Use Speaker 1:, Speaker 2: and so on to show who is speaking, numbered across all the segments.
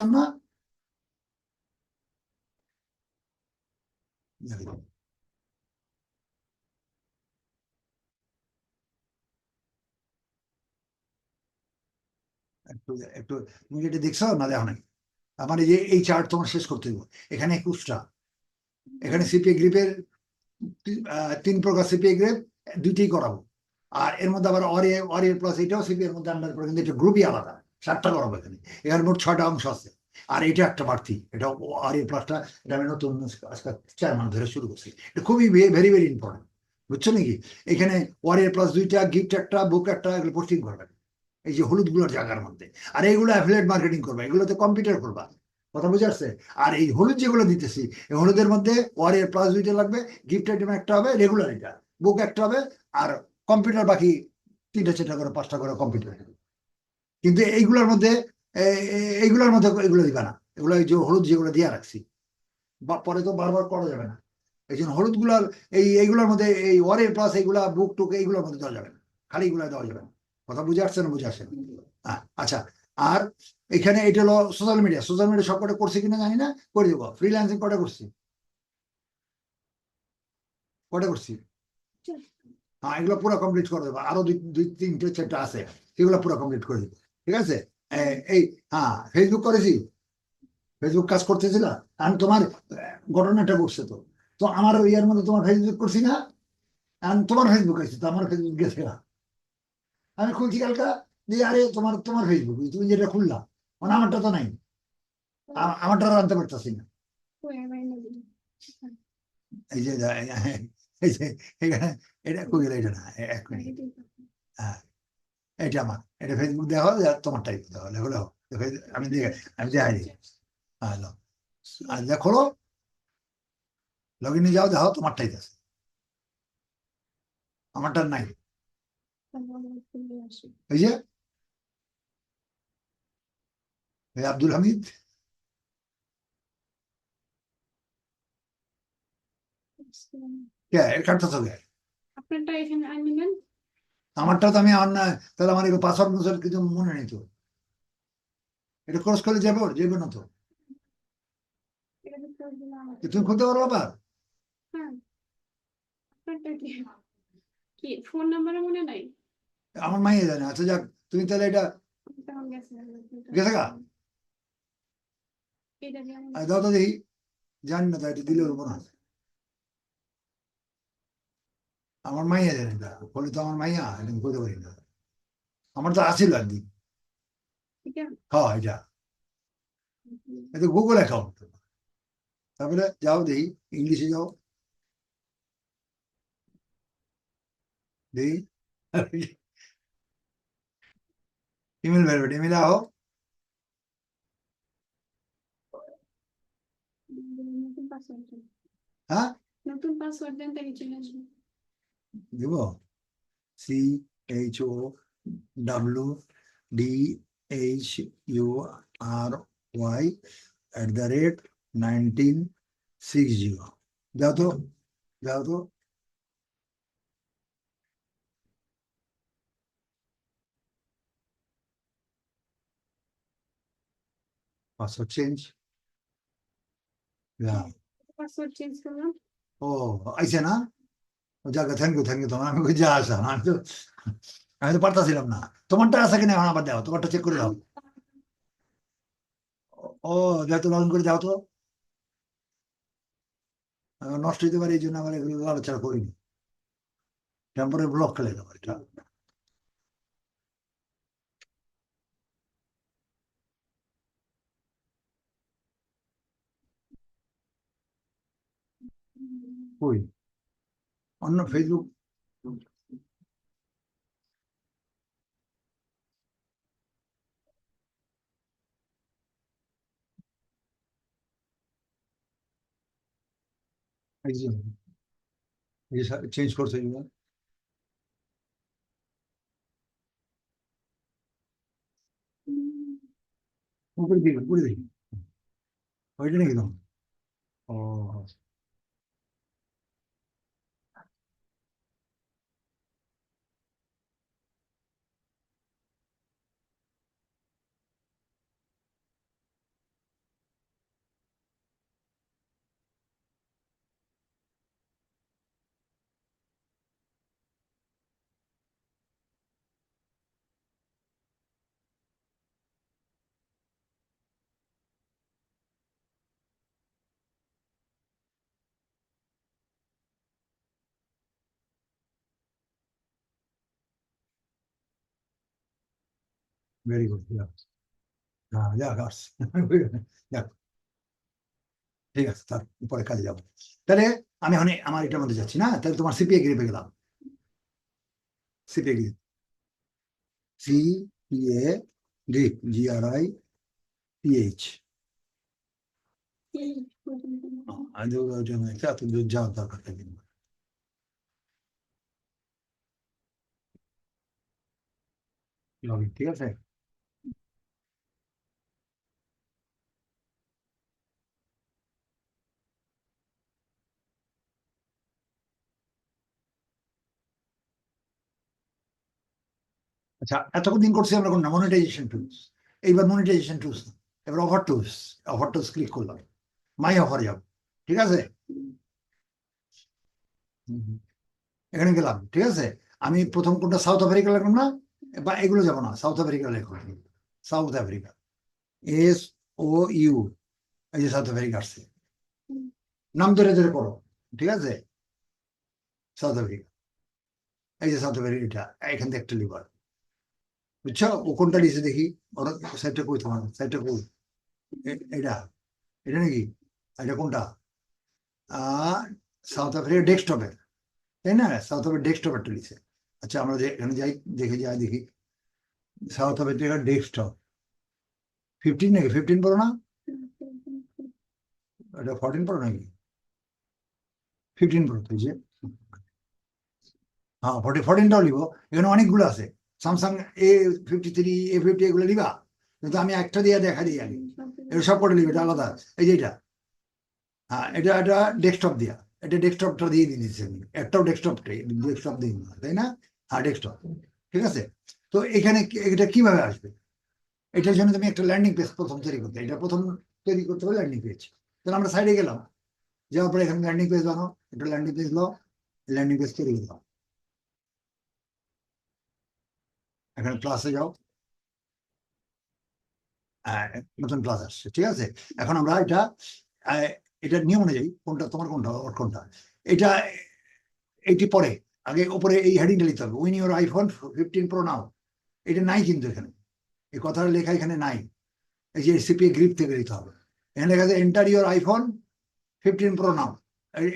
Speaker 1: না একটু একটু তুমি কি এটা দেখছো না দেখো নাই? আমার এই যে এই চার্ট তোমার শেষ করতে হবে। এখানে 21টা, এখানে সিপিএ গ্রিপের 3 প্রকার সিপিএ গ্রেপ, দুইটাই করাবো। আর এর মধ্যে আবার অরে অরে প্লাস এটাও সিপি এর মধ্যে আন্ডার করে, কিন্তু এটা গ্রুপই আলাদা। 7টা করাবো এখানে। এখানে মোট 6টা অংশ আছে। আর এটা একটা প্রার্থী, এটা অরে প্লাসটা, এটা আমি নতুন আজকে 4 মাস ধরে শুরু করছি। এটা খুবই ভেরি ভেরি ইম্পর্টেন্ট, বুঝছো নাকি? এখানে ওয়ারে প্লাস 2টা, গিফট একটা, বুক একটা, এগুলো পোস্টিং করবে এই যে হলুদ গুলোর জায়গার মধ্যে। আর এইগুলো অ্যাফিলিয়েট মার্কেটিং করবা, এগুলোতে কম্পিউটার করবা। কথা বুঝে আসছে? আর এই হলুদ যেগুলো দিতেছি, এই হলুদের মধ্যে ওয়ারে প্লাস 2টা লাগবে, গিফট আইটেম একটা হবে, রেগুলার এটা, বুক একটা হবে, আর কম্পিউটার বাকি 3টা 4টা করে 5টা করে কম্পিউটার। কিন্তু এইগুলোর মধ্যে এইগুলোর মধ্যে এগুলো দিবা না, এগুলো এই যে হলুদ যেগুলো দিয়ে রাখছি, বা পরে তো বারবার করা যাবে না। এই জন্য হলুদ গুলার এইগুলোর মধ্যে এই ওয়ারে প্লাস এইগুলা বুক টুক এইগুলোর মধ্যে দেওয়া যাবে না, খালি এগুলো দেওয়া যাবে না। কথা বুঝে আসছে না? বুঝে আসছে না? আচ্ছা। আর এখানে এটা হলো সোশ্যাল মিডিয়া। সোশ্যাল মিডিয়া সব কটা করছি কিনা জানি না, করে দেবো। ফ্রিল্যান্সিং কটা করছি? কটা করছি? হ্যাঁ, এগুলো পুরো কমপ্লিট করে দেবো। আরো দুই দুই 3টে 4টা আছে, সেগুলো পুরো কমপ্লিট করে দেবো। ঠিক আছে? এই হ্যাঁ, ফেসবুক করেছি। ফেসবুক কাজ করতেছি না আমি তোমার। ঘটনাটা ঘটছে তো। তো আমার ইয়ার মধ্যে তোমার ফেসবুক করছি না। আমি তোমার ফেসবুক আছে, তো আমার ফেসবুক গেছে না। আমি খুলছি কালকা, যে আরে তোমার তোমার ফেসবুক তুমি যেটা খুললা, মানে আমারটা তো নাই। আমারটা আর আনতে পারতেছি না। এই যে এই যে এখানে, এটা কই গেল? এটা না, 1 মিনিট। হ্যাঁ, এটা আমার, এটা ফেসবুক দেওয়া হলে তোমারটাই তাহলে হলো। আমি দেখে, আমি দেখাই দিই। হ্যালো, আর দেখো, লগ ইনে যাও, দেখো তোমারটাই আছে, আমারটা নাই। এই যে এই আব্দুল হামিদ। কে এর কাটতেছ কে?
Speaker 2: আপনারটা এখানে আনলেন।
Speaker 1: আমারটা তো আমি আর না। তাহলে আমার পাসওয়ার্ড মাসওয়ার্ড কিছু মনে নেই তো। এটা ক্রস করে যাবো, যাবে না তো?
Speaker 2: এটা তো করে দিলাম আমাকে।
Speaker 1: তুমি খুলতে পারো আবার?
Speaker 2: হ্যাঁ, আপনারটা কি কি ফোন নাম্বারে মনে নাই?
Speaker 1: আমার মাইয়ে জানে। আচ্ছা যাক, তুমি তাহলে এটা
Speaker 2: তখন গেছে
Speaker 1: গেছে গা।
Speaker 2: এটা দিয়ে আমি
Speaker 1: দাও তো দেখি। জানি না তো, এটা দিলে হবো না। আমার মাইয়া জানে, এটা বলে তো আমার মাইয়া, এটা আমি করতে পারি না। আমার তো আসিল একদিন।
Speaker 2: ঠিক আছে।
Speaker 1: হ্যাঁ, এটা এটা গুগল অ্যাকাউন্ট। তারপরে যাও দেখি, ইংলিশে যাও দেখি। ইমেল বেরোবে, ইমেলে আও।
Speaker 2: নতুন পাসওয়ার্ড দেন।
Speaker 1: হ্যাঁ,
Speaker 2: নতুন পাসওয়ার্ড দেন, তাই চলে আসবে।
Speaker 1: দিব। CHOWDHURY@1960। যাও তো, যাও তো। Password change.
Speaker 2: পাসওয়ার্ড চেঞ্জ করলাম।
Speaker 1: ও, আইছে না? যাক, থ্যাংক ইউ থ্যাংক ইউ। তোমার আমি কই যা আসা, আমি তো পারতাছিলাম না। তোমারটা আছে কিনা এখন আবার দাও, তোমারটা চেক করে দাও। ও, যাও তো, লগ ইন করে যাও তো। নষ্ট হইতে পারে, এই জন্য আমার এগুলো লাড়াচাড়া করিনি। টেম্পোরারি ব্লক খেলে দেবো এটা। কই? অন্য ফেসবুক। চেঞ্জ করছে এগুলো। উপরে দিকে, উপরে দেখি। ওইটা নাকি তোমার? ও, ভেরি গুড, হ্যাঁ যাক আসছে। যাক ঠিক আছে, তার পরে কাজে যাবো। তাহলে আমি এখন আমার এটার মধ্যে যাচ্ছি না, তাহলে তোমার সিপিএ গ্রিপে গেলাম। CPA grip, CPA grip, GRIPH। এত দূর যাওয়ার দরকার থাকে না। লগইন, ঠিক আছে। আচ্ছা, এতদিন করছি আমরা কোন মনিটাইজেশন টুলস, এইবার মনিটাইজেশন টুলস, এবার offer tools. Offer tools click করলাম, মাই অফার যাব, ঠিক আছে। এখানে গেলাম, ঠিক আছে। আমি প্রথম কোনটা সাউথ আফ্রিকা লিখলাম না, বা এগুলো যাবো না, সাউথ আফ্রিকা লিখলাম। সাউথ আফ্রিকা, SOU, এই যে সাউথ আফ্রিকা আসছে, নাম ধরে ধরে করো, ঠিক আছে। সাউথ আফ্রিকা, এই যে সাউথ আফ্রিকা, এটা এখান থেকে একটা লিভার, বুঝছো। ও কোনটা নিচে দেখি, ওর সাইডটা কই, তোমার সাইডটা কই, এটা, এটা নাকি, এটা কোনটা, সাউথ আফ্রিকা ডেস্কটপে, তাই না, সাউথ আফ্রিকা ডেস্কটপেরটা লিখছে। আচ্ছা আমরা এখানে যাই, দেখে যাই দেখি, সাউথ আফ্রিকা ডেস্কটপ 15 নাকি, 15 পড়ো না, এটা 14 পড়ো নাকি, 15 পড়ো তো, এই যে হ্যাঁ 14টাও লিখো, এখানে অনেকগুলো আছে, স্যামসাং A53, A50 এগুলো লিবা, কিন্তু আমি একটা দিয়ে দেখা দিই আগে, এটা সব করে লিখবে, এটা আলাদা। এই যে এটা, হ্যাঁ এটা এটা ডেস্কটপ দিয়া, এটা ডেস্কটপটা দিয়ে দিয়েছি আমি, একটাও ডেস্কটপ দিই না, তাই না। হ্যাঁ ডেস্কটপ, ঠিক আছে। তো এখানে এটা কিভাবে আসবে, এটার জন্য তুমি একটা ল্যান্ডিং পেজ প্রথম তৈরি করতে, এটা প্রথম তৈরি করতে হবে ল্যান্ডিং পেজ। তাহলে আমরা সাইডে গেলাম, যাওয়ার পরে এখানে ল্যান্ডিং পেজ বানাও, একটা ল্যান্ডিং পেজ নাও, ল্যান্ডিং পেজ তৈরি করলাম, এখানে প্লাসে যাও, নতুন ক্লাস আসছে, ঠিক আছে। এখন আমরা এটা এটার নিয়ম অনুযায়ী কোনটা তোমার, কোনটা ওর কোনটা, এটা এইটি পরে, আগে উপরে এই হেডিংটা লিখতে হবে, উইন ইউর আইফোন 15 Pro নাও, এটা নাই কিন্তু এখানে, এই কথাটা লেখা এখানে নাই, এই যে সিপিএ গ্রিপ থেকে লিখতে হবে, এখানে লেখা আছে এন্টার ইউর আইফোন 15 Pro নাও,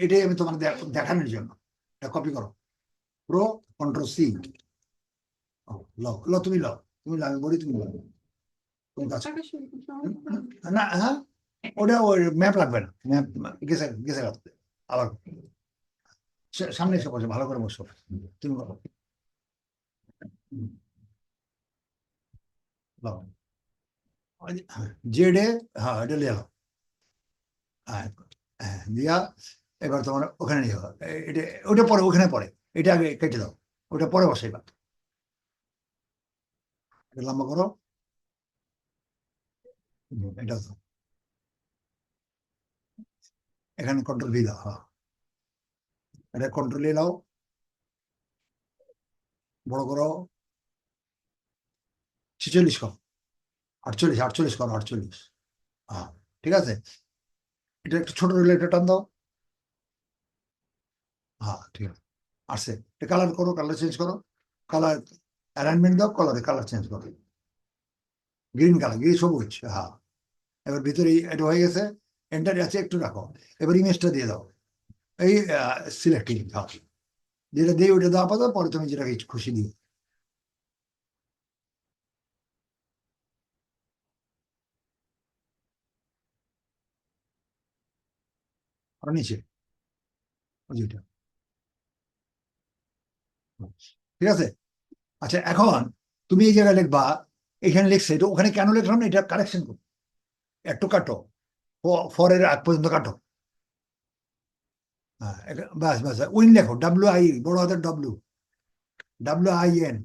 Speaker 1: এটাই আমি তোমার দেখানোর জন্য, এটা কপি করো, প্রো, Ctrl+C, লও লও, তুমি লও, তুমি লাও, আমি বলি তুমি লও, কোন কাজ না, হ্যাঁ ওটা ওই ম্যাপ লাগবে না, ম্যাপ গেছে গেছে রাখতে, আবার সামনে এসে বসে, ভালো করে বসো, তুমি বলো, জেডে, হ্যাঁ এটা লিয়ে নাও, হ্যাঁ হ্যাঁ দিয়া, এবার তোমার ওখানে নিয়ে যাও, এটা ওটা পরে, ওখানে পরে, এটা আগে কেটে দাও, ওটা পরে বসাইবা, এটা লম্বা করো, এটা দাও। এখানে Ctrl+V দাও, হ্যাঁ এটা Ctrl+A দাও, বড় করো, 46 করো, 48 করো, 48, হ্যাঁ ঠিক আছে। এটা একটু ছোট হলে এটা টান দাও, হ্যাঁ ঠিক আছে, আসছে। এটা কালার করো, কালার চেঞ্জ করো, কালার অ্যালাইনমেন্ট দাও, কালারে কালার চেঞ্জ করো, গ্রিন কালার, গ্রিন সবুজ, হ্যাঁ। এবার ভিতরে এটা হয়ে গেছে, এন্টার আছে, একটু রাখো, এবার ইমেজটা দিয়ে দাও, এই সিলেক্টিং, হ্যাঁ যেটা দিয়ে ওইটা দেওয়া পাতা, পরে তুমি যেটা খুশি দিও, আর নিচে ওই যে ওইটা, ঠিক আছে। আচ্ছা এখন তুমি এই জায়গায় লিখবা, এখানে লিখছে এটা, ওখানে কেন লিখলাম না, এটা কারেকশন করো, একটু কাটো, ফরের আগ পর্যন্ত কাটো, হ্যাঁ ব্যাস ব্যাস, উইন লেখো, WI, বড় হাতের WIN,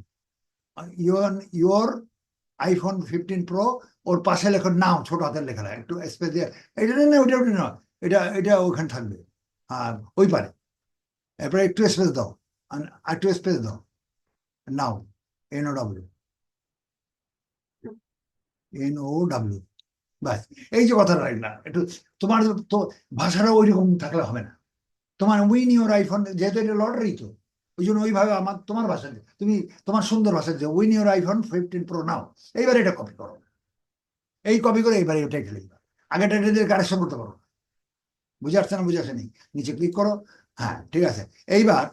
Speaker 1: ইউর আইফোন 15 Pro, ওর পাশে লেখো নাও, ছোট হাতের লেখা, একটু স্পেস দিয়ে, এটা না ওইটা, ওটা না, এটা এটা ওখানে থাকবে, আর ওই পারে, এরপরে একটু স্পেস দাও, আর একটু স্পেস দাও, নাও, NOW, ব্যাস। এই যে কথাটা রাখলাম একটু, তোমার তো ভাষাটা ওই রকম থাকলে হবে না, তোমার উইন ইউর আইফোন, যেহেতু এটা লটারি তো, ওই জন্য ওইভাবে আমার তোমার ভাষা তুমি তোমার সুন্দর ভাষা যে উইন ইউর আইফোন 15 Pro নাও, এইবার এটা কপি করো, এই কপি করে এইবার এটা লিখবে, আগেটা এটা দিয়ে কারেকশন করতে পারো, বুঝে আসছে না বুঝে আসেনি, নিচে ক্লিক করো। হ্যাঁ ঠিক আছে, এইবার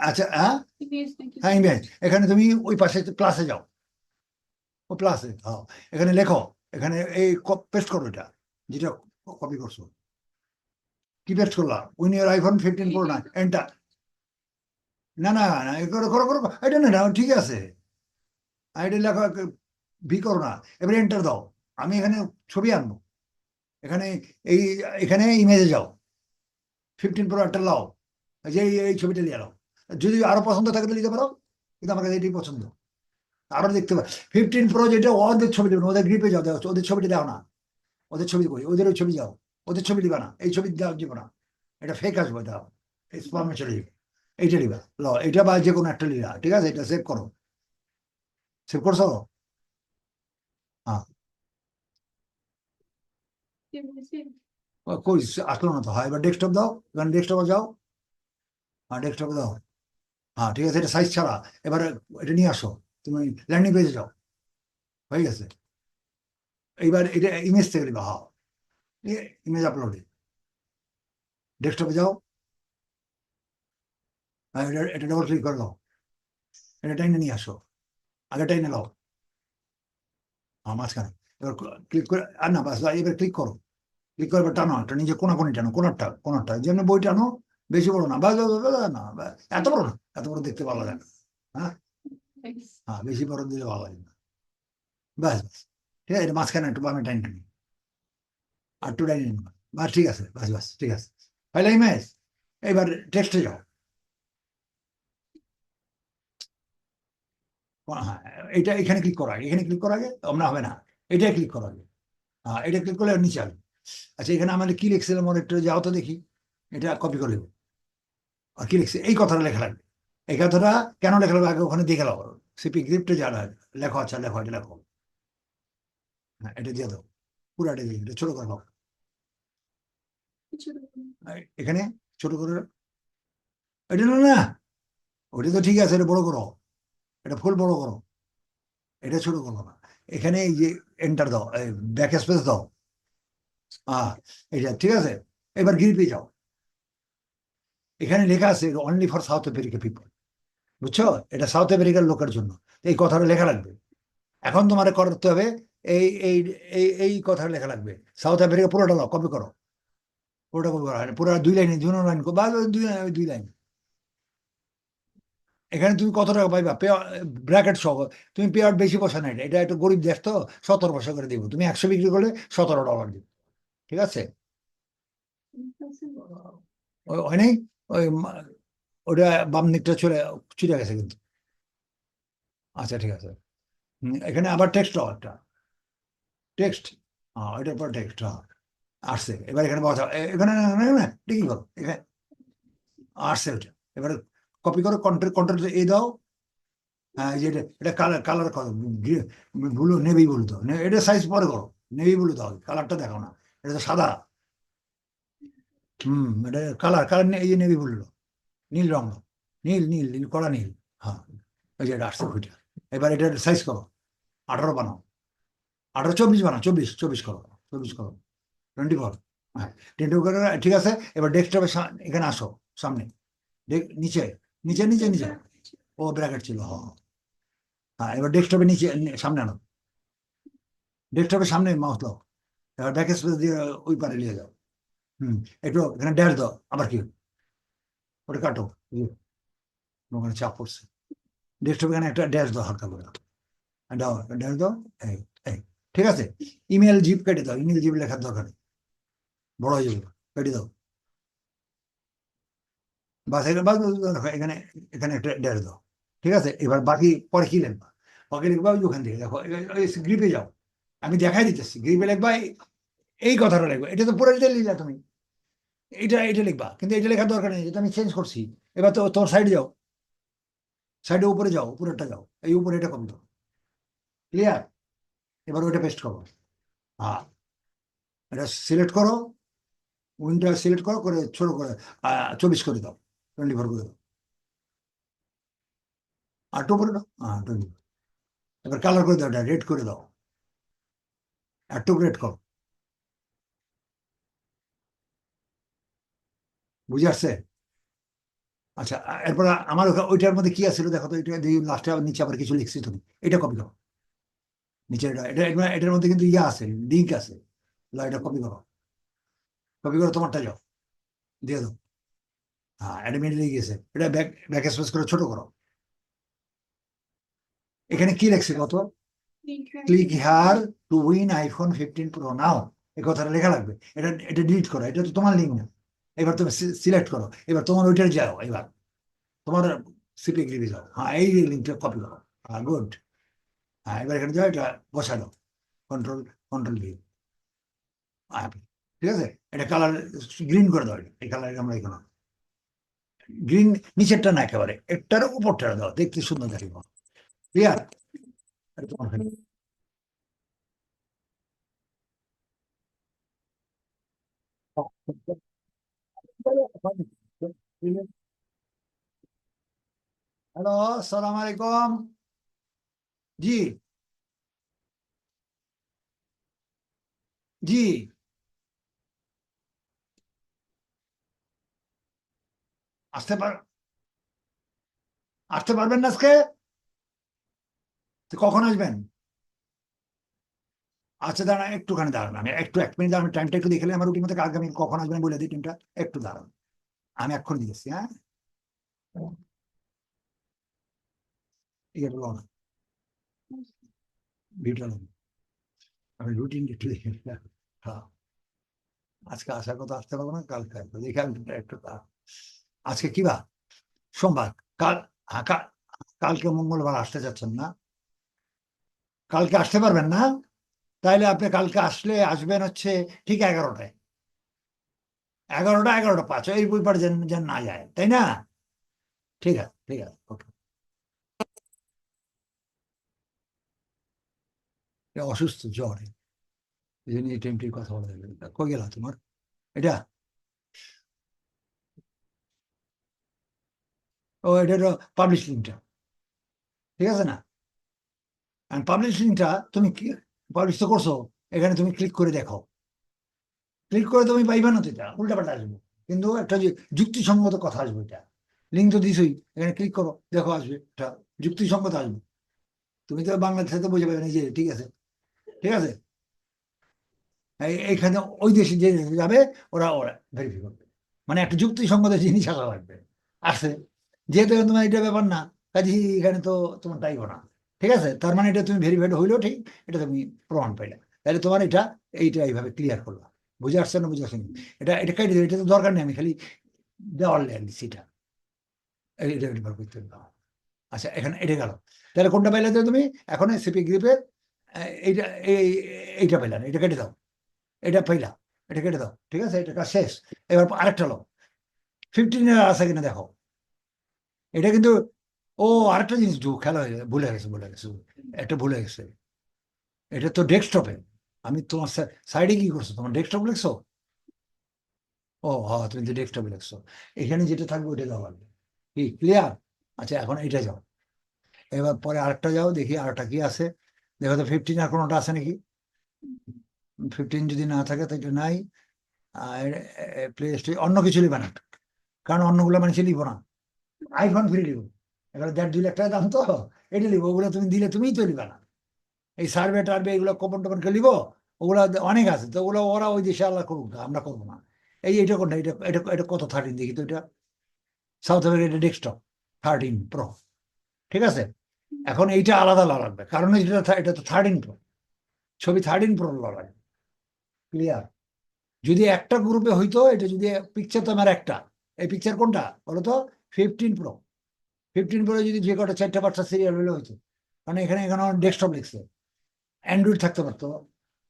Speaker 1: আচ্ছা হ্যাঁ
Speaker 2: ইমেজ নাকি?
Speaker 1: হ্যাঁ ইমেজ, এখানে তুমি ওই পাশে প্লাসে যাও, ও প্লাসে হ্যাঁ, এখানে লেখো, এখানে এই পেস্ট করো এটা যেটা কপি করছো, কি পেস্ট করলাম উইন ইউর আইফোন 15 Pro না, এন্টার। না না না এ করো করো করো, এটা না না ঠিক আছে, এটা লেখো ভি করো না, এবারে এন্টার দাও, আমি এখানে ছবি আনবো, এখানে এই এখানে ইমেজে যাও, 15 Pro একটা লাও, যে এই ছবিটা নিয়ে নাও, যদি আরো পছন্দ থাকে তো নিতে পারো, কিন্তু আমার কাছে এটাই পছন্দ, আরো দেখতে পারো 15 Pro যেটা ওদের ছবি দেবে না, ওদের গ্রিপে যাও, দেখো ওদের ছবিটা দাও না, ওদের ছবি কই, ওদের ওই ছবি যাও, ওদের ছবি দিবা না, এই ছবি দাও দিব না, এটা ফেক আসবে, দাও স্পামে চলে যাবে, এইটা নিবা ল, এটা বা যে কোনো একটা লিবা, ঠিক আছে, এটা সেভ করো, সেভ করছো, হ্যাঁ কই আসলো না তো, হয় এবার ডেস্কটপ দাও, এখানে ডেস্কটপে যাও, হ্যাঁ ডেস্কটপে দাও, হ্যাঁ ঠিক আছে, এটা সাইজ ছাড়া, এবারে এটা নিয়ে আসো, তুমি ল্যান্ডিং পেজে যাও, হয়ে গেছে, এইবার এটা ইমেজ থেকে নিবা, হ্যাঁ ইমেজ আপলোড, ডেস্কটপে যাও, হ্যাঁ এটা ডবল ক্লিক করে দাও, এটা টাইনে নিয়ে আসো, আগে টাইনে নাও, হ্যাঁ মাঝখানে, এবার ক্লিক করে আর না বাস, এবার ক্লিক করো, ক্লিক করে এবার টানো, একটা নিজে কোনাকুনি টানো, কোনারটা যেমন বই টানো, বেশি বড় না, বাস না এত বড় না, এত বড় দেখতে ভালো লাগে না, হ্যাঁ হ্যাঁ বেশি বড় দিলে ভালো লাগে না, ব্যাস ব্যাস ঠিক আছে, এটা মাঝখানে একটু বামে টাইম টানি, আর একটু টাইম নিন, বাস ঠিক আছে, বাস বাস ঠিক আছে, ফাইল ইমেজ, এবার টেক্সটে যাও, হ্যাঁ এটা এখানে ক্লিক করা আগে, এখানে ক্লিক করা আগে আমরা হবে না, এটা ক্লিক করা আগে, হ্যাঁ এটা ক্লিক করলে নিচে আসবে, আচ্ছা এখানে আমাদের কি লিখছিলাম ওর একটু যাও তো দেখি, এটা কপি করে দেবো, আর কি লিখছে এই কথাটা লেখা লাগবে, এই কথাটা কেন লেখা লাগবে আগে ওখানে দেখে নাও, সিপি গ্রিপ্টে যারা লেখো, আচ্ছা লেখো, এটা লেখো, হ্যাঁ এটা দিয়ে দাও, পুরাটা দিয়ে এটা ছোট করে দাও, এখানে ছোট করে, এটা না না ওটা তো ঠিক আছে, এটা বড় করো, এটা ফুল বড় করো, এটা ছোট করো না, এখানে এই যে এন্টার দাও, ব্যাক স্পেস দাও, এটা ঠিক আছে, এবার গ্রিপে যাও, এখানে লেখা আছে only for south America people, বুঝছো, এটা সাউথ আমেরিকার লোকের জন্য, এই কথাটা লেখা লাগবে, এখন তোমার করতে হবে এই এই এই এই কথা লেখা লাগবে, সাউথ আমেরিকা পুরোটা লাও, কপি করো, পুরোটা কপি করো, পুরো 2 লাইনে 2 লাইন বা 2 লাইন, এখানে তুমি কত টাকা পাইবা, ব্র্যাকেট সহ, তুমি পে আউট বেশি বসা না, এটা এটা একটু গরিব দেশ তো, 17 বছর করে দিব, তুমি 100 বিক্রি করলে $17 দিব, ঠিক আছে, হয় নাই, ওই ওটা বাম দিকটা চলে চলে গেছে কিন্তু, আচ্ছা ঠিক আছে, এখানে আবার টেক্সট একটা টেক্সট, হ্যাঁ এটার পর টেক্সট, হ্যাঁ আসছে, এবার এখানে বসা, এখানে ঠিকই করো, এখানে আসছে ওটা, এবারে কপি করো, কন্ট্রোল কন্ট্রোল এ দাও, হ্যাঁ এই যে এটা কালার কালার করো, ব্লু নেভি ব্লু দাও, এটা সাইজ পরে করো, নেভি ব্লু দাও, কালারটা দেখো না, এটা তো সাদা, এটা কালার কালার, এই যে নেভি ব্লু, নীল রং দাও, নীল নীল নীল কড়া নীল, হ্যাঁ এই যে এটা আসছে ওইটা, এবার এটা সাইজ করো, 18 বানাও, 18 24 বানাও, 24 করো, 24 করো, 24, হ্যাঁ 24 করে, ঠিক আছে, এবার ডেস্কটপে এখানে আসো, সামনে নিচে নিচে নিচে নিচে, ও ব্র্যাকেট ছিল, হ্যাঁ হ্যাঁ এবার ডেস্কটপে নিচে সামনে আনো, ডেস্কটপের সামনে মাউস দাও, এবার ব্যাক স্পেস দিয়ে ওই পারে নিয়ে যাও, একটু এখানে ড্যাশ দাও, আবার কি ওটা কাটো, ওখানে চাপ পড়ছে, ডেস্কটপ এখানে একটা ড্যাশ দাও, হালকা করে দাও, ড্যাশ দাও, এই এই ঠিক আছে, ইমেল জিপ কেটে দাও, ইমেল জিপ লেখার দরকার নেই, বড় হয়ে যাবে, কেটে দাও, বাস এখানে বাস এখানে এখানে একটা ড্যাশ দাও, ঠিক আছে, এবার বাকি পরে কি লিখবা, বাকি লিখবা ওই ওখান থেকে দেখো, গ্রিপে যাও, আমি দেখাই দিতেছি, গ্রিপে লিখবা এই কথাটা লিখবা, এটা তো পুরো ডিটেল লিখলা তুমি, এটা লিখবা, কিন্তু এটা লেখার দরকার নেই, এটা আমি চেঞ্জ করছি, এবার তো তোমার সাইডে যাও, সাইডে উপরে যাও, উপরেরটা যাও, এই উপরে এটা কম দাও, ক্লিয়ার, এবার ওইটা পেস্ট করো, হ্যাঁ এটা সিলেক্ট করো, উইন্ডো সিলেক্ট করো, করে ছোট করে 24 করে দাও, 24 করে দাও, আর টু করে দাও, হ্যাঁ টু। এবার কালার করে দাও, এটা রেড করে দাও, একটু রেড করো, বুঝে আসছে? আচ্ছা, এরপর আমার ওইটার মধ্যে কি আছে দেখো তো, এটা লাস্টে আবার নিচে আবার কিছু লিখছি তুমি, এটা কপি করো, নিচে এটার মধ্যে কিন্তু ইয়ে আছে, লিঙ্ক আছে, এটা কপি করো, কপি করো, তোমারটা যাও দিয়ে দাও। হ্যাঁ, এটা মিডিলে গিয়েছে, এটা ব্যাক ব্যাক স্পেস করে ছোট করো। এখানে কি লেখছে কত? Click here to win iPhone 15 pro now, এই কথাটা লেখা লাগবে। এটা ডিলিট করো, এটা তো তোমার লিঙ্ক না। এবার তুমি সিলেক্ট করো, এবার তোমার ওইটার যাও, এবার তোমার সিপি গ্রিপে যাও, হ্যাঁ এই লিঙ্কটা কপি করো, হ্যাঁ গুড। হ্যাঁ এবার এখানে যাও, এটা বসা দাও, কন্ট্রোল কন্ট্রোল ভি, ঠিক আছে? এটা কালার গ্রিন করে দাও, এই কালার আমরা এখানে গ্রিন, নিচেরটা না একেবারে একটার উপরটা দাও, দেখতে সুন্দর দেখিব, ক্লিয়ার? হ্যালো, সালাম আলাইকুম। জি জি, আসতে পার, আসতে পারবেন না আজকে? তো কখন আসবেন? আচ্ছা দাঁড়ান, একটুখানি দাঁড়ান, আমি একটু 1 মিনিট দাঁড়ান, টাইমটা একটু দেখলে আমার রুটির মধ্যে আগামী কখন আসবেন বলে দিই টিমটা, একটু দাঁড়ান, আমি এখন দিয়েছি, হ্যাঁ এটা লন ভিডিও লন, আমি রুটিন একটু দেখে নিলাম। হ্যাঁ, আজকে আসার কথা, আসতে পারবো না, কালকে আসবো, দেখে আমি একটু আজকে কি বার? সোমবার। কাল, হ্যাঁ কালকে মঙ্গলবার আসতে চাচ্ছেন না? কালকে আসতে পারবেন না? তাইলে আপনি কালকে আসলে আসবেন হচ্ছে ঠিক 11টায়, 11টা 5 এই বইপার যেন যেন না যায়, তাই না? ঠিক আছে, ঠিক আছে, ওকে। অসুস্থ, জ্বর, এই জন্য এই টাইমটির কথা বলা যাবে না। কই গেল তোমার এটা? ও এটা হলো পাবলিশ লিঙ্কটা, ঠিক আছে না? পাবলিশ লিঙ্কটা তুমি কি পাবলিশ তো করছো, এখানে তুমি ক্লিক করে দেখো, ক্লিক করে তুমি পাইবে না তো, এটা উল্টাপাল্টা আসবে, কিন্তু একটা যে যুক্তিসঙ্গত কথা আসবে, এটা লিঙ্ক তো দিছই, এখানে ক্লিক করো, দেখো আসবে, এটা যুক্তিসঙ্গত আসবে। তুমি তো বাংলাদেশে তো বুঝে পাবে না, যে ঠিক আছে, ঠিক আছে, এইখানে ওই দেশে যে দেশে যাবে, ওরা ওরা ভেরিফাই করবে, মানে একটা যুক্তিসঙ্গত জিনিস আসা লাগবে, আসে, যেহেতু এখন তোমার এটা ব্যাপার না, কাজে এখানে তো তোমার তাইব না, ঠিক আছে? তার মানে এটা তুমি ভেরিফাইড হইলেও ঠিক, এটা তুমি প্রমাণ পাইলে, তাহলে তোমার এটা এইটা এইভাবে ক্লিয়ার করলাম, বুঝে আসছে না? বুঝে আসছে না? এটা কেটে দেবে, এটা তো দরকার নেই, আমি খালি দেওয়ার লেগে দিচ্ছি, এটা এটা ব্যবহার করতে হবে। আচ্ছা, এখানে এটা গেল, তাহলে কোনটা পাইলে তো তুমি এখন সিপি গ্রিপের এইটা এইটা পাইলা না, এটা কেটে দাও, এটা পাইলা, এটা কেটে দাও, ঠিক আছে, এটা কাজ শেষ। এবার আরেকটা লো, 15 আছে কিনা দেখো, এটা কিন্তু, ও আরেকটা জিনিস খেলা হয়ে ভুলে গেছে, ভুলে গেছে, একটা ভুলে গেছে, এটা তো ডেস্কটপে, আমি তোমার সাইডে কি করছো, তোমার ডেস্কটপ লিখছো? ও হ্যাঁ, তুমি তো ডেস্কটপে লিখছো, এখানে যেটা থাকবে ওইটা যাও লাগবে, কি ক্লিয়ার? আচ্ছা, এখন এটা যাও, এবার পরে আরেকটা যাও, দেখি আরেকটা কি আছে, দেখো তো 15 আর কোনোটা আছে নাকি? 15 যদি না থাকে তো এটা নাই। আর প্লে স্টোর অন্য কিছু লিবা না, কারণ অন্যগুলো মানুষ লিখবো না, আইফোন ফ্রি লিখবো, এবার 1.5 লাখ টাকা দাম তো, এটা লিখবো, ওগুলো তুমি দিলে তুমিই তো লিবা না, এই সার্ভে টার্ভে এগুলো কোপন টোপনকে লিখবো, ওগুলো অনেক আছে তো, ওগুলো ওরা ওই দেশে আল্লাহ করুক না, আমরা করবো না। এটা কোনটা, এটা এটা এটা কত 13 দেখি তো, এটা সাউথ আমেরিকা, এটা ডেস্কটপ 13 প্রো, ঠিক আছে? এখন এইটা আলাদা লাগবে, কারণ এটা তো 13 প্রো, ছবি 13 প্রো লাগবে, ক্লিয়ার? যদি একটা গ্রুপে হইতো, এটা যদি পিকচার তো আমার একটা, এই পিকচার কোনটা বলো তো? 15 প্রো, 15 প্রো যদি যে কটা 4টা 5টা সিরিয়াল হলে হইতো, কারণ এখানে এখানে ডেস্কটপ লিখছে, অ্যান্ড্রয়েড থাকতে পারতো,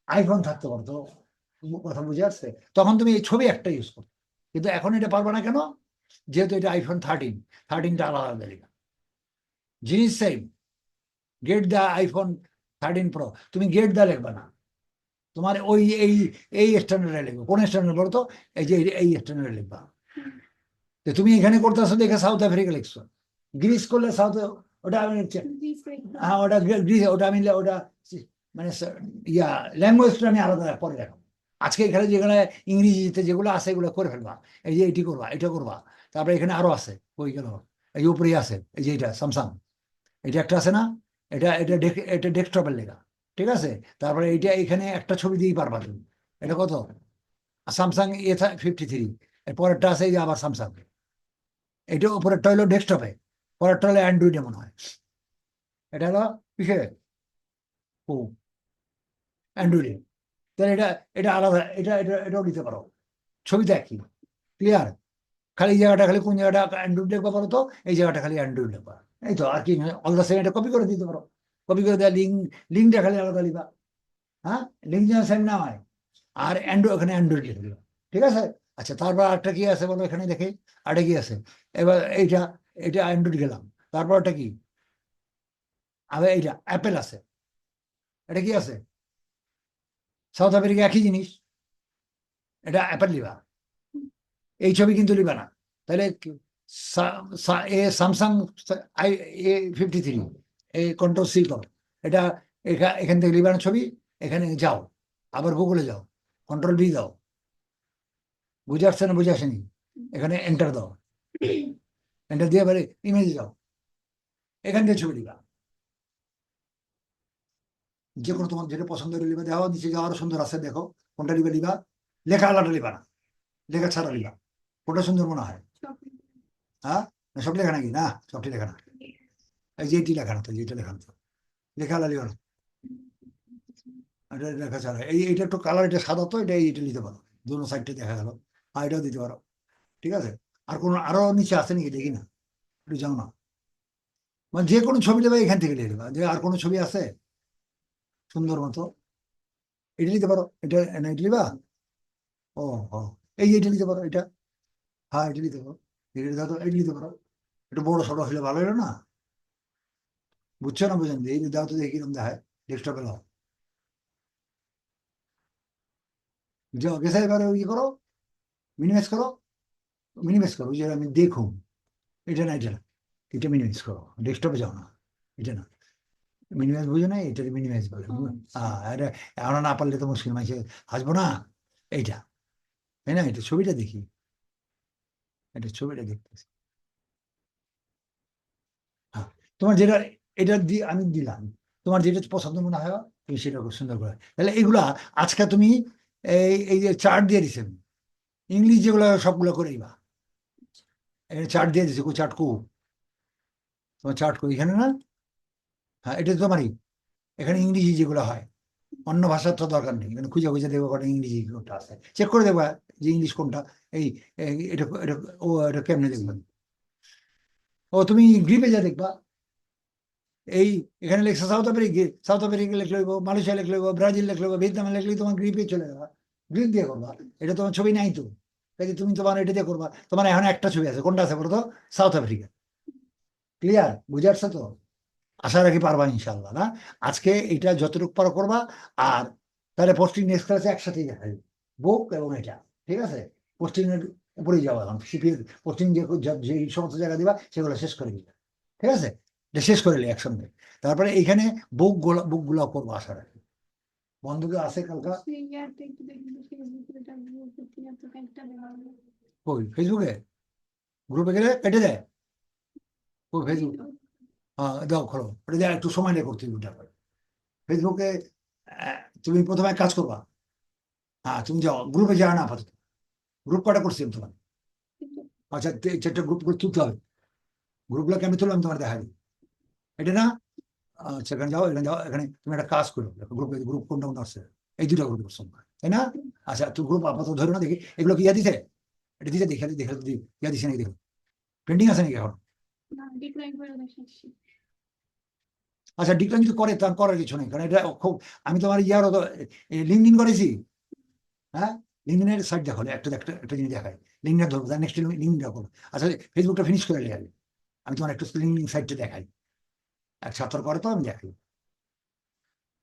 Speaker 1: আইফোন থাকতে পারতো, কথা বুঝে আসছে? তখন তুমি এই ছবি একটা ইউজ করতো, কিন্তু এখন এটা পারবে না কেন? যেহেতু এটা আইফোন 13টা আলাদা তালিকা, জিনিস same, get the iPhone 13 pro, তুমি গেট দা লিখবে না, তোমার ওই এই স্ট্যান্ডার্ডে লিখবে, কোন স্ট্যান্ডার্ড বলো তো? এই যে এই স্ট্যান্ডার্ডে লিখবা, তুমি এখানে করতেছো দেখে সাউথ আফ্রিকা লিখছো, গ্রিস করলে সাউথ ওটা আমি
Speaker 2: Reset.
Speaker 1: হ্যাঁ ওটা ওটা আমি ওটা মানে ইয়া ল্যাঙ্গুয়েজটা আমি আলাদা পরে দেখাবো। আজকে এখানে যেখানে ইংরেজিতে যেগুলো আছে এগুলো করে ফেলবা, এই যে এটি করবা, এটা করবা। তারপরে এখানে আরো আছে, ওই গেল, এই যে উপরেই আছে, এই যে এটা স্যামসাং, এটা একটা আছে না, এটা এটা এটা ডেস্কটপের লেখা, ঠিক আছে। তারপরে এইটা এখানে একটা ছবি দিয়েই পারবা তুমি। এটা কত? Samsung A53। এর পরেরটা আছে এই যে আবার স্যামসাং, এটা উপরেরটা হলো ডেস্কটপে, পরেরটা হলো অ্যান্ড্রয়েডে মনে হয়। এটা হলো কিসে? ও অ্যান্ড্রয়েডে। তাহলে এটা এটা আলাদা, এটাও নিতে পারো, ছবিটা একই, ক্লিয়ার। খালি এই জায়গাটা, খালি কোন জায়গাটা অ্যান্ড্রয়েড লিখবা পারো তো, এই জায়গাটা খালি অ্যান্ড্রয়েড লিখবা, এই তো আর কি। অল দ্য সেম, এটা কপি করে দিতে পারো, কপি করে দেওয়া লিঙ্কটা খালি আলাদা লিখবা, হ্যাঁ, লিঙ্ক যেন সেম না হয়। আর অ্যান্ড্রয়েড, ওখানে অ্যান্ড্রয়েড লিখে দিবা, ঠিক আছে। আচ্ছা, তারপর একটা কি আছে বলো, এখানে দেখে আরেকটা কি আছে। এবার এইটা, এটা অ্যান্ড্রয়েড গেলাম, তারপর একটা কি, আবার এইটা অ্যাপেল আছে, এটা কি আছে? সাউথ আমেরিকা একই জিনিস, এটা অ্যাপেল লিবা, এই ছবি কিন্তু লিবা না। তাহলে স্যামসাং A53, এই কন্ট্রোল C করো, এটা এখান থেকে লিবা না ছবি, এখানে যাও, আবার গুগলে যাও, কন্ট্রোল V দাও, বুঝে আসছে না বুঝে আসেনি, এখানে এন্টার দাও, এন্টার দিয়ে এবারে ইমেজে যাও, এখান থেকে ছবি লিবা, যে কোনো তোমার যেটা পছন্দ হলে লিবা। দেখো নিচে যাওয়ার সুন্দর আছে, দেখো কোনটা লিবা, লিবা লেখা আলাদা লিবা না, লেখা ছাড়া লিবা, কোনটা সুন্দর মনে হয়। হ্যাঁ, না সব লেখা নাকি? না, সবটি লেখা না, এই যে এটি লেখা না তো, যেটা লেখা না তো, লেখা আলাদা লিবা না, এটা লেখা ছাড়া। এইটা একটু কালার, এটা সাদা তো, এটা নিতে পারো, দুটো সাইডটা দেখা গেল, আর এটাও দিতে পারো, ঠিক আছে। আর কোনো আরো নিচে আছে নাকি দেখি না, একটু যাও না, মানে যে কোনো ছবি নেবে এখান থেকে নিয়ে নেবা, যে আর কোনো ছবি আছে সুন্দর মতো, এটা নিতে পারো, এটা না, এটা নিবা। ও ও, এই যে এটা নিতে পারো, এটা, হ্যাঁ এটা নিতে পারো, এটা দাও তো, এটা নিতে পারো, একটু বড় সড়ো হলে ভালো হলো না, বুঝছো না বুঝেন? এই দাও তো দেখি কিরকম দেখায়, ডেস্কটপে দাও, যাও গেছে, এবারে ইয়ে করো, মিনিমাইজ করো, মিনিমাইজ করো, ওই যে আমি দেখুন, এটা না, এটা না, এটা মিনিমাইজ করো, ডেস্কটপে যাও না, এটা না, মিনিমাইজ বুঝো না, এটা মিনিমাইজ বলে। হ্যাঁ, এটা এখন না পারলে তো মুশকিল, মাইছে হাসবো না, এইটা, তাই না? এটা ছবিটা দেখি, এটা ছবিটা দেখতেছি, হ্যাঁ, তোমার যেটা, এটা দিয়ে আমি দিলাম, তোমার যেটা পছন্দ মনে হয় তুমি সেটা খুব সুন্দর করে, তাহলে এগুলা আজকে তুমি এই যে চার্ট দিয়ে দিছেন, ইংলিশ যেগুলো সবগুলো করে দিবা, চার্ট দিয়ে দিছে, কো চার্ট কো, তোমার চার্ট কো এখানে না, হ্যাঁ এটা তো তোমারই, এখানে ইংরেজি যেগুলো হয়, অন্য ভাষার তো দরকার নেই, এখানে খুঁজে খুঁজে দেখবো কোনটা ইংরেজি কোনটা আছে, চেক করে দেখবা যে ইংলিশ কোনটা। এই এটা এটা ও এটা কেমনে দেখবেন, ও তুমি গ্রিপে যা দেখবা, এই এখানে লিখছে সাউথ আমেরিকা, সাউথ আমেরিকা লিখলে হইব, মালয়েশিয়া লিখলে হইব, ব্রাজিল লিখলে হইব, ভিয়েতনামে লিখলে তোমার গ্রিপে চলে যাবা, গ্রিপ দিয়ে করবা। এটা তোমার ছবি নাই তো, কাজে তুমি তোমার এটা দিয়ে করবা। তোমার এখন একটা ছবি আছে, কোনটা আছে বলো তো? সাউথ আফ্রিকা, ক্লিয়ার, বুঝে আসছে তো? আশা রাখি পারবা ইনশাল্লাহ, না? আজকে এটা যতটুকু পারো করবা, আর তাহলে পোস্টিং নেক্সট ক্লাসে একসাথেই দেখা যাবে, বুক এবং এটা, ঠিক আছে। পোস্টিং এর উপরেই যাওয়া, এখন সিপিএ পোস্টিং যে যে সমস্ত জায়গা দিবা সেগুলো শেষ করে দিবা, ঠিক আছে, এটা শেষ করে নিই একসঙ্গে। তারপরে এইখানে বুক গুলো করবো আশা রাখি। বন্ধুকে আছে কালকা, কই ফেসবুকে, গ্রুপে গেলে কেটে দেয়, ওই ফেসবুক, হ্যাঁ দাও খোলো, ওটা দেয় একটু সময় নেই করতে ওটা। ফেসবুকে তুমি প্রথমে এক কাজ করবা, হ্যাঁ তুমি যাও, গ্রুপে যাও না আপাতত, গ্রুপ কটা করছি আমি তোমার? আচ্ছা, চারটা গ্রুপ করে তুলতে হবে, গ্রুপগুলো কেমন তুলবো আমি তোমার দেখা দিই, এটা না। আচ্ছা, এখানে যাও, এখানে যাও, এখানে তুমি একটা কাজ করো, গ্রুপে গ্রুপ কোনটা কোনটা আছে, এই দুটো গ্রুপ করছো, তাই না? আচ্ছা, তুই গ্রুপ আপাতত ধরো না, দেখি এগুলো কি ইয়া দিছে, এটা দিছে, দেখে দেখে ইয়া দিছে নাকি দেখো, পেন্ডিং আছে নাকি এখন? আচ্ছা, ডিক্লাইন যদি করে তার করার কিছু নেই, কারণ এটা খুব, আমি তোমার ইয়ার লিঙ্কডিন করেছি, হ্যাঁ, লিঙ্কডিনের সাইট দেখো, একটা একটা একটা জিনিস দেখায়, লিঙ্কডিন ধরবো, তার নেক্সট লিঙ্কডিন করবো। আচ্ছা, ফেসবুকটা ফিনিশ করে নিয়ে যাবে, আমি তোমার একটু লিঙ্কডিন সাইটটা দেখাই, এক সপ্তাহ পরে তো আমি দেখাই,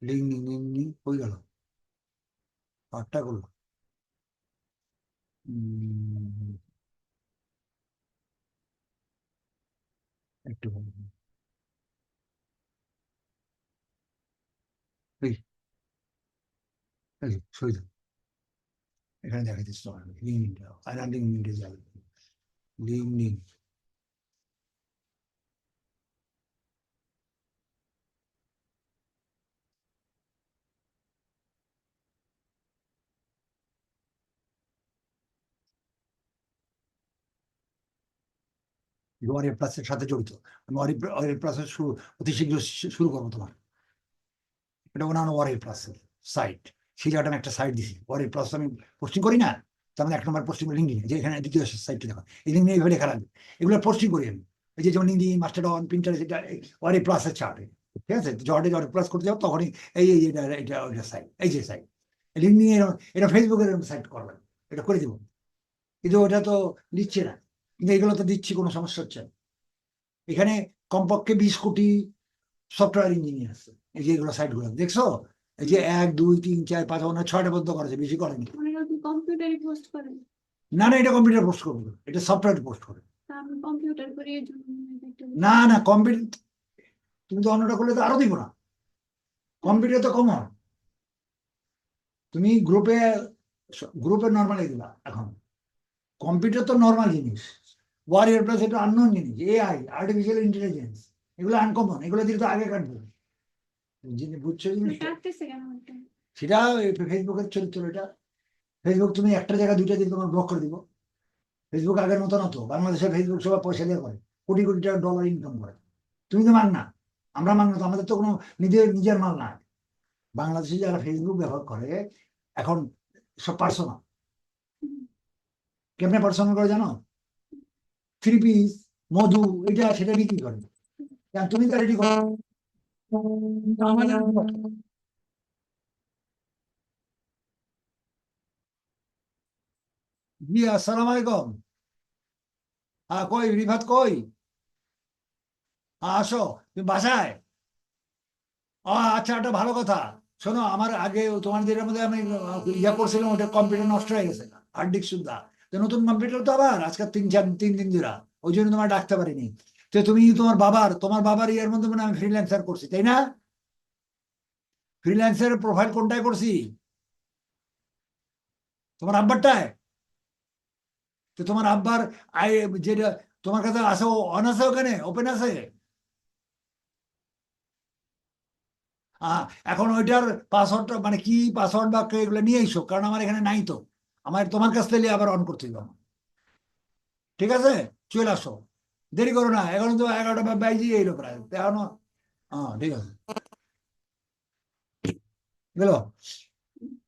Speaker 1: লিঙ্কডিন হয়ে গেল, আটটা করলো, উম, একটু সই দাও। এখানে দেখা দিচ্ছে তোমার লিঙ্কডিনটা, আর লিঙ্কডিনে যাবে, লিঙ্কডিন। ওয়ারিয়র প্লাসের সাথে জড়িত। আমি ওয়ারিয়র প্লাসের শুরু অতি শীঘ্র শুরু করবো তোমার। এটা ওনার ওয়ারিয়র প্লাসের সাইট। সেই জায়গাটা আমি একটা সাইট দিছি, ওয়ারিয়র প্লাস আমি পোস্টিং করি না, তার মধ্যে 1 নম্বর পোস্টিং লিঙ্কডিন, যে এখানে দ্বিতীয় সাইটটি দেখো, এই লিঙ্কডিন এইভাবে লেখা লাগবে, এগুলো পোস্টিং করি আমি। এই যে যেমন লিঙ্কডিন, মাস্টারডন, প্রিন্টারেস্ট, এটা ওয়ারিয়র প্লাসের চার্টে, ঠিক আছে? জর্ডে প্লাস করতে যাও তখনই এই এটা এটা ওইটা সাইট, এই যে সাইট লিঙ্কডিন, এটা ফেসবুকের সাইট করবেন, এটা করে দেবো। কিন্তু ওটা তো দিচ্ছে না, কিন্তু এগুলো তো দিচ্ছি, কোনো সমস্যা হচ্ছে না। এখানে কমপক্ষে 20 কোটি সফটওয়্যার ইঞ্জিনিয়ার আছে, এই যে এগুলো সাইট গুলো দেখছো, এই যে 1 2 3 4 5 6টা পর্যন্ত করেছে, বেশি করেনি।
Speaker 2: কম্পিউটারে পোস্ট করেন?
Speaker 1: না না, এটা কম্পিউটার পোস্ট করবে না, এটা সফটওয়্যার পোস্ট করে।
Speaker 2: আমি কম্পিউটার করি, এই জন্য
Speaker 1: না না, কম্পিউটার তুমি তো অন্যটা করলে তো আরো দিব না, কম্পিউটার তো কমন। তুমি গ্রুপে নর্মালি দিবা এখন, কম্পিউটার তো নর্মাল জিনিস, ওয়ারিয়র প্লাস এটা আননোন জিনিস, এআই, আর্টিফিশিয়াল ইন্টেলিজেন্স, এগুলো আনকমন, এগুলো দিলে তো আগে কাটবে। বুঝছো জিনিসটা?
Speaker 2: কাটতেছে কেন এটা?
Speaker 1: সেটা ফেসবুকের চরিত্র এটা। ফেসবুক তুমি একটা জায়গা 2টা দিন তোমার ব্লক করে দিব। ফেসবুক আগের মতো না তো, বাংলাদেশে ফেসবুক সবাই পয়সা দিয়ে করে, কোটি কোটি টাকা ডলার ইনকাম করে। তুমি তো মাগ না, আমরা মাগ না তো, আমাদের তো কোনো নিজের মাল না। বাংলাদেশে যারা ফেসবুক ব্যবহার করে এখন সব পার্সোনাল। কেমনে পার্সোনাল করে জানো? 3 পিস, মধু, এটা সেটা বিক্রি করে, কারণ তুমি তো রেডি করো। জি আসসালাম আলাইকুম। হ্যাঁ, কই রিফাত কই? আসো, তুমি বাসায়? ও আচ্ছা, একটা ভালো কথা। শোনো, আমার আগে তোমার যেটার মধ্যে আমি ইয়া করছিলাম, ওটা কম্পিউটার নষ্ট হয়ে গেছে, হার্ড ডিস্ক শুদ্ধা। তো নতুন কম্পিউটার তো আবার আজকে 3 দিন ধরে, ওই জন্য তোমার ডাকতে পারিনি। তো তুমি তোমার বাবার ইয়ের মধ্যে মানে আমি ফ্রিল্যান্সার করছি, তাই না? ফ্রিল্যান্সার প্রোফাইল কোনটায় করছি? তোমার আব্বারটায়? তো তোমার আব্বার আই যেটা তোমার কাছে আছে, অন আছে, ওখানে ওপেন আছে। এখন ওইটার পাসওয়ার্ডটা মানে কি, পাসওয়ার্ড বা এগুলো নিয়ে এসো, কারণ আমার এখানে নাই তো, আমার তোমার কাছ থেকে আবার অন করতে হবে আমার। ঠিক আছে, চলে আসো, দেরি করো না, এখন তো 11টা বা 22 এলো প্রায় এখনো। হ্যাঁ ঠিক আছে, গেল।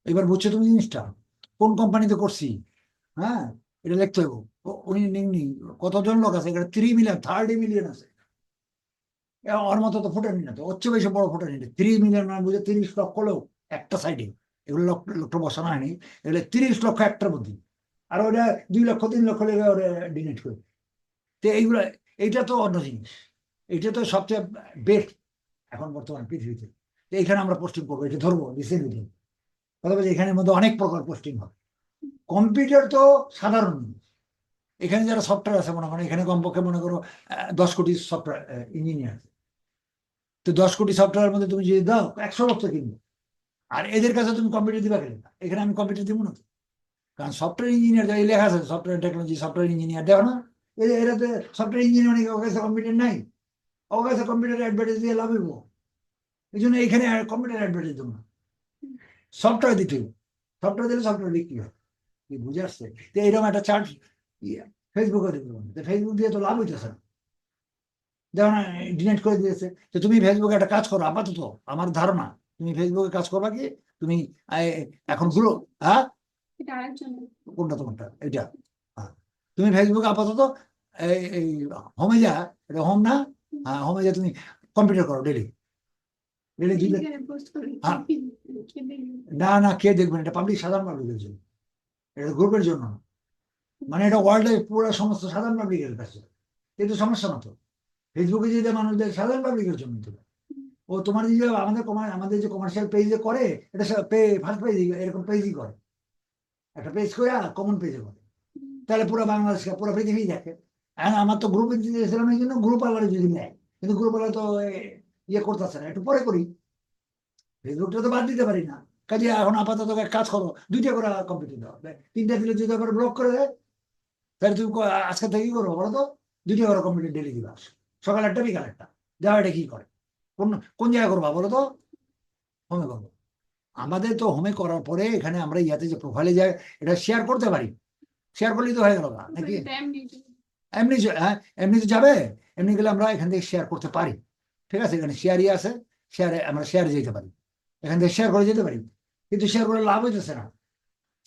Speaker 1: এবার বুঝছো তুমি জিনিসটা, কোন কোম্পানিতে করছি? হ্যাঁ, এটা লিখতে হবে। উনি কতজন লোক আছে এখানে? 3 মিলিয়ন, 30 মিলিয়ন আছে। ওর মতো তো ফুটানি না তো, হচ্ছে বেশি বড় ফুটানি, 3 মিলিয়ন মানে বুঝে 30 লক্ষ লোক একটা সাইডে, এগুলো লক্ষ বসানো হয়নি, এগুলো 30 লক্ষ একটার মধ্যে, আর ওটা 2 লক্ষ 3 লক্ষ লেগে ওরা ডিলিট করে। তো এইগুলো, এইটা তো অন্য জিনিস, এইটা তো সবচেয়ে বেস্ট এখন বর্তমান পৃথিবীতে। তো এখানে আমরা পোস্টিং করবো, এটা ধরবো রিসেন্টলি, কথা বলছি, এখানের মধ্যে অনেক প্রকার পোস্টিং হবে। কম্পিউটার তো সাধারণ জিনিস, এখানে যারা সফটওয়্যার আছে মনে করো, এখানে কমপক্ষে মনে করো 10 কোটি সফটওয়্যার ইঞ্জিনিয়ার। তো 10 কোটি সফটওয়্যার মধ্যে তুমি যদি দাও 100 বছর কিনবো, আর এদের কাছে তুমি কম্পিউটার দিবা কেন? এখানে আমি কম্পিউটার দিব না তো, কারণ সফটওয়্যার ইঞ্জিনিয়ার যাই লেখা আছে, সফটওয়্যার টেকনোলজি, সফটওয়্যার ইঞ্জিনিয়ার, দেখো না? এরাতে সফটওয়্যার ইঞ্জিনিয়ার মানে ওর কাছে কম্পিউটার নাই, ওর কাছে কম্পিউটার অ্যাডভার্টাইজ দিয়ে লাভ হইব। এই জন্য এখানে কম্পিউটার অ্যাডভার্টাইজ দেবো না, সফটওয়্যার দিতে হবে। সফটওয়্যার দিলে সফটওয়্যার বিক্রি হয়, কি বুঝে আসছে? তো এইরকম একটা চার্ট ফেসবুকে দিতে পারবে, তো ফেসবুক দিয়ে তো লাভ হইতেছে না, দেখো না, ডিলিট করে দিয়েছে। তো তুমি ফেসবুকে একটা কাজ করো আপাতত, আমার ধারণা তুমি ফেসবুকে কাজ করবা কি, তুমি এখন গুলো, হ্যাঁ,
Speaker 2: এটা আরেকজন।
Speaker 1: কোনটা তোমারটা? এটা। হ্যাঁ, তুমি ফেসবুকে আপাতত এই হোমে যা, এটা হোম না? হ্যাঁ, হোমে যা তুমি কম্পিউটার করো ডেলি, ডেলি দিলে।
Speaker 2: পোস্ট করি
Speaker 1: হ্যাঁ,
Speaker 2: কি দেখবে?
Speaker 1: না না, কে দেখবেন? এটা পাবলিক, সাধারণ পাবলিকের জন্য, এটা গ্রুপের জন্য না। মানে এটা ওয়ার্ল্ডের পুরো সমস্ত সাধারণ পাবলিকের কাছে, কিন্তু সমস্যা না তো। ফেসবুকে যদি মানুষদের সাধারণ পাবলিকের জন্য তো, ও তোমার যে আমাদের যে কমার্শিয়াল পেজে করে, এটা ফার্স্ট পেজ এরকম পেজই করে, একটা পেজ করে কমন পেজে করে, তাহলে পুরো বাংলাদেশ পুরো পৃথিবী দেখে। এখন আমার তো গ্রুপে দিয়েছিলাম, এই জন্য গ্রুপ আলাদা যদি নেয়, কিন্তু গ্রুপ আলাদা তো ইয়ে করতেছে না, একটু পরে করি, ফেসবুকটা তো বাদ দিতে পারি না। কাজে এখন আপাতত এক কাজ করো, 2টা করে কম্পিউটার দাও, 3টা দিলে যদি আবার ব্লক করে দেয়, তাহলে তুমি আজকে থেকে কি করবো বলো তো, 2টা করে কম্পিউটার ডেলি দিবা, সকাল একটা বিকাল একটা। দেওয়া এটা কি করে, কোন কোন জায়গায় করবা বলো তো, হোমে করবো। আমাদের তো হোমে করার পরে এখানে আমরা ইয়াতে যে প্রোফাইলে যাই এটা শেয়ার করতে পারি, শেয়ার করলেই তো হয়ে গেল না নাকি? এমনি হ্যাঁ, এমনি তো যাবে, এমনি গেলে আমরা এখান থেকে শেয়ার করতে পারি, ঠিক আছে, এখানে শেয়ারই আছে, শেয়ারে আমরা শেয়ারে যেতে পারি, এখান থেকে শেয়ার করে যেতে পারি। কিন্তু শেয়ার করে লাভ হইতেছে না,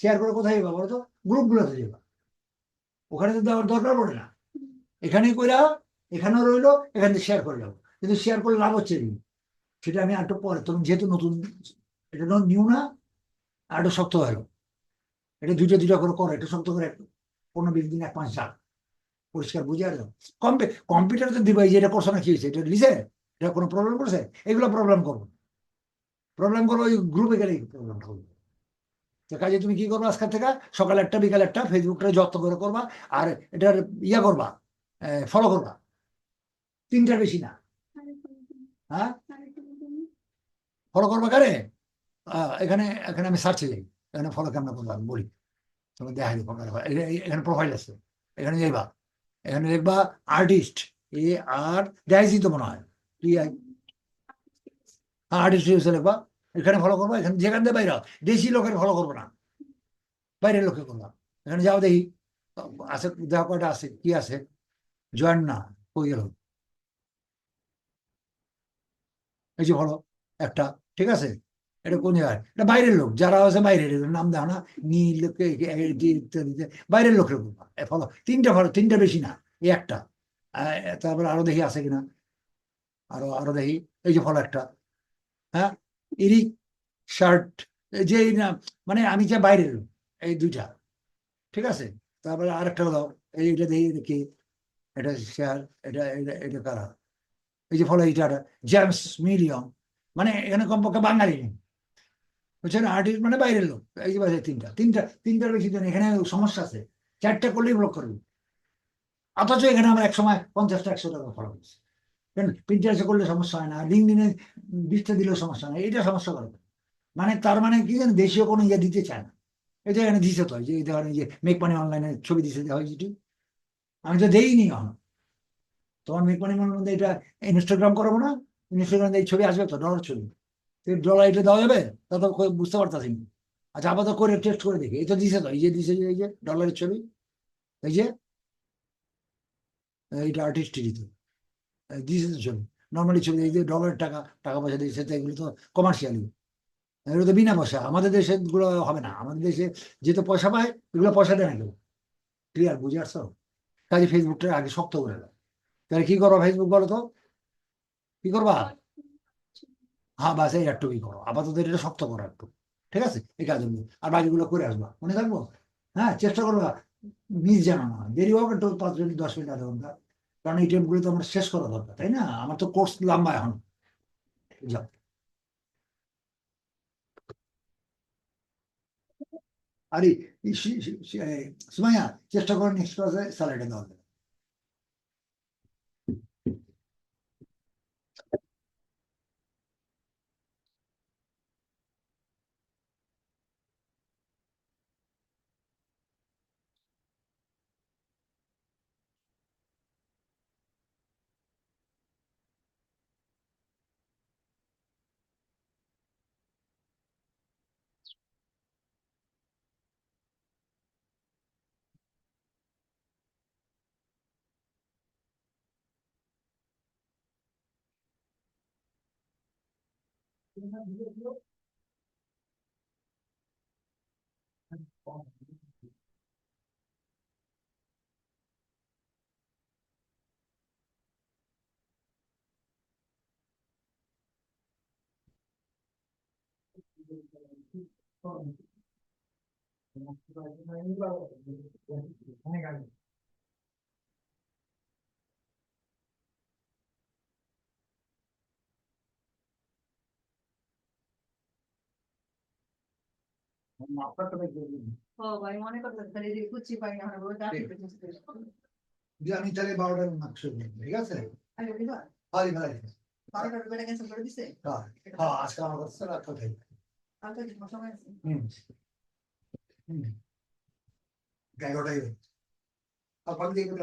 Speaker 1: শেয়ার করে কোথায় যাবা বলো তো, গ্রুপগুলোতে যাবা, ওখানে তো দেওয়ার দরকার পড়ে না, এখানেই কইরা এখানেও রইলো, এখান থেকে শেয়ার করে যাবো, কিন্তু শেয়ার করলে লাভ হচ্ছে কি, সেটা আমি একটু পরে, তুমি যেহেতু নতুন, এটা নিউ না, আর একটু শক্ত হলো, এটা 2টা করে করো, একটু শক্ত করে, একটু 15-20 দিন 1 মাস যাক, পরিষ্কার বুঝে আর কম্পিউটারে তো দিবাই যে এটা করছো না, কি হয়েছে, এটা লিখে, এটা কোনো প্রবলেম করছে, এগুলো প্রবলেম করবো, ওই গ্রুপে গেলে প্রবলেম করবো। তো কাজে তুমি কি করবা, আজকের থেকে সকাল একটা বিকাল একটা ফেসবুকটা যত্ন করে করবা, আর এটার ইয়া করবা, ফলো করবা, 3টার বেশি না। হ্যাঁ, ফলো করবা কারে, এখানে এখানে আমি সার্চে যাই, এখানে ফলো কেমন করবো আমি বলি, তোমার দেখাই দিব, এখানে প্রোফাইল আছে, এখানে যাইবা, এখানে দেখবা আর্টিস্ট, আর দেখাইছি তো মনে হয়, আর্টিস্ট লিখবা, এখানে ফলো করবা, এখানে যেখান থেকে বাইরে দেশি লোকের ফলো করবো না, বাইরের লোকে করবা, এখানে যাও দেখি আছে, দেখা কয়টা আছে, কি আছে, জয়েন না, কই গেল, এই যে ফলো একটা, ঠিক আছে, এটা কোন জায়গায়, এটা বাইরের লোক যারা আছে, বাইরের নাম দেখো না, নীল ইত্যাদিতে, বাইরের লোকের করবা ফলো, 3টা ফলো, 3টা বেশি না, এই একটা, তারপরে আরো দেখি আছে কিনা, আরো আরো দেখি, এই যে ফলো একটা, হ্যাঁ, ইরিক শার্ট, যে না, মানে আমি যে বাইরের লোক, এই 2টা, ঠিক আছে, তারপরে আরেকটা দাও, এইটা দেখি দেখি, এটা শেয়ার, এটা এটা এটা কারা, এই যে ফলো এইটা, জেমস মিলিয়ন, মানে এখানে কমপক্ষে বাঙালি নেই, বুঝছেন, আর্টিস্ট মানে বাইরের লোক, এই যে বাজে 3টার বেশি জন, এখানে সমস্যা আছে, 4টা করলেই ব্লক করবে, অথচ এখানে আমরা এক সময় 50-100 টাকা ফলো করছি, প্রিন্টারেস্টে করলে সমস্যা হয় না, লিঙ্কডিনে 20টা দিলেও সমস্যা হয়, এটা সমস্যা করবে, মানে তার মানে কি জানেন, দেশীয় কোনো ইয়ে দিতে চায় না, এটা এখানে দিছে তো, যে ধরেন যে মেক মানি অনলাইনে ছবি দিছে, দেওয়া হয়েছে, আমি তো দেইনি এখন, তোমার মেক মানি মধ্যে এটা ইনস্টাগ্রাম করবো না, ইনস্টাগ্রামে এই ছবি আসবে তো, ডলার ছবি, ডলার এটা দেওয়া যাবে, তা তো বুঝতে পারতাছি না। আচ্ছা আপাতত করে টেস্ট করে দেখি, এই তো দিছে তো, এই যে দিছে, এই যে ডলারের ছবি, এই যে এইটা আর্টিস্টেরই তো, দিছে তো ছবি, নর্মালি ছবি, এই যে ডলারের টাকা, টাকা পয়সা দিয়েছে, তো এগুলো তো কমার্শিয়ালি, এগুলো তো বিনা পয়সা, আমাদের দেশে গুলো হবে না, আমাদের দেশে যেহেতু পয়সা পায়, এগুলো পয়সা দেয় না কেউ, ক্লিয়ার বুঝে আসছো, কাজে ফেসবুকটা আগে শক্ত করে দেয়, তাহলে কি করবো ফেসবুক বলো তো, কি করবা, হ্যাঁ বাস এই একটু কি করো, আপাতত এটা শক্ত করো একটু, ঠিক আছে, এই কাজ আর বাকিগুলো করে আসবা, মনে থাকবো, হ্যাঁ, চেষ্টা করবা, মিস জানো না, দেরি হোক একটু 5 মিনিট 10 মিনিট আধা ঘন্টা, কারণ এই টেপগুলো তো আমার শেষ করা দরকার, তাই না, আমার তো কোর্স লম্বা এখন, যাও। আরে সুমাইয়া, চেষ্টা করো নেক্সট ক্লাসে স্যালাডে দেওয়া যাবে।
Speaker 3: ও ভাই মনে করতে খালি যে কুচি পাই না ওই গাছ
Speaker 1: যে আমি তাহলে 12টার মাংস নিই, ঠিক আছে,
Speaker 3: আগে দিবা
Speaker 1: ভালো ভালো,
Speaker 3: 12টার বেলা ক্যান্সেল করে দিছে
Speaker 1: হ্যাঁ হ্যাঁ, আজকে আমার কাছে রাখতে
Speaker 3: কালকে দিন সময় আছে।
Speaker 1: হুম হুম 11টাই আর পানি দিয়ে গেল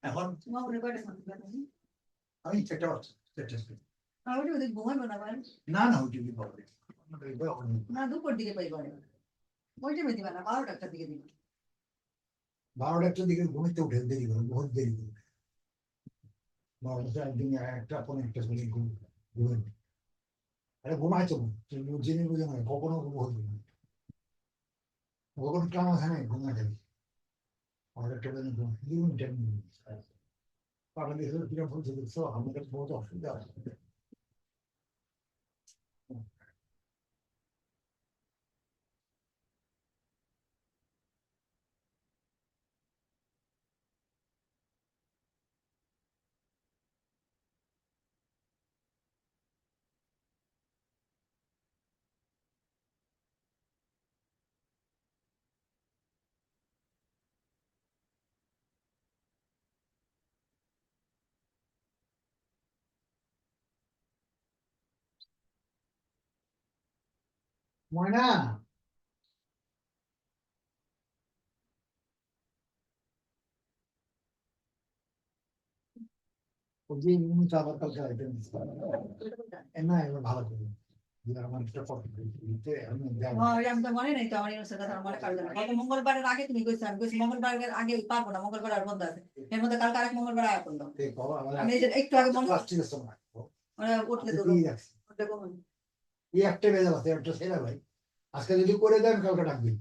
Speaker 1: এখন
Speaker 3: তোমার মনে করে সামনে
Speaker 1: আমি চেকটা করছি চেকটা
Speaker 3: আর ওটা ওদের ঘুমাইবো না ভাই
Speaker 1: না না ওই টিভি পাবো
Speaker 3: না দুপুর দিকে পাইবো না ওই টাইমে দিবা না 12টার দিকে দিবা
Speaker 1: 12টার দিকে ঘুমিতে উঠে দেরি করে বহুত দেরি করে 12টা একদিন একটা পরে একটা করে ঘুমে আরে ঘুমাইছো জেনে বুঝে না কখনো বহুত ঘুমাই কখনো কেমন আছে ঘুমাই যাবে 12টা পর্যন্ত ঘুম টাইম পাগল এসে কিরম বলছে দেখছো আমাদের বহুত অসুবিধা আছে ময়না ওই যে ইমুন চাবার কালকে আইটেম না এবার ভালো করে আমার একটা ফটো দিতে আমি
Speaker 3: আমি তো মনে নেই তো আমার ইউনিভার্সিটির কথা মনে কাটবে না গত মঙ্গলবারের আগে তুমি কইছো আমি কইছি মঙ্গলবারের আগে পারবো না মঙ্গলবার আর বন্ধ আছে এর মধ্যে কালকে আরেক মঙ্গলবার আয়া করলাম আমি এই যে একটু আগে মনে
Speaker 1: প্লাস্টিক আছে না
Speaker 3: মানে উঠলে তো উঠলে কখন
Speaker 1: এই একটা বেজে আছে একটা ছেলে ভাই আজকে যদি করে দেন কালকে ডাকবেন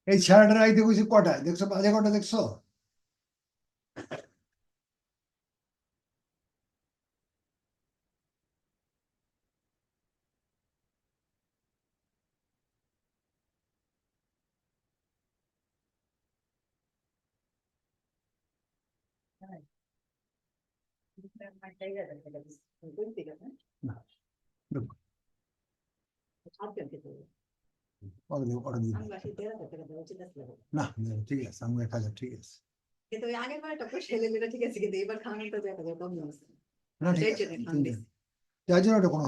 Speaker 1: এই ছেলেটার আইতে কইছি কটায় দেখছো, বাজে কটা দেখছো? না, দেখো, order দিন। না ঠিক আছে, আমি 1000 ঠিক আছে।
Speaker 3: কিন্তু ওই আগের বার একটা ছেলেমেয়েরা ঠিক আছে, কিন্তু এবার খাওয়ানোটা দেখা যায় কম আছে।
Speaker 1: না ঠিক
Speaker 3: সেই
Speaker 1: আছে,
Speaker 3: জন্য খাওয়ান বেশি।
Speaker 1: যার জন্য ওটা কোনো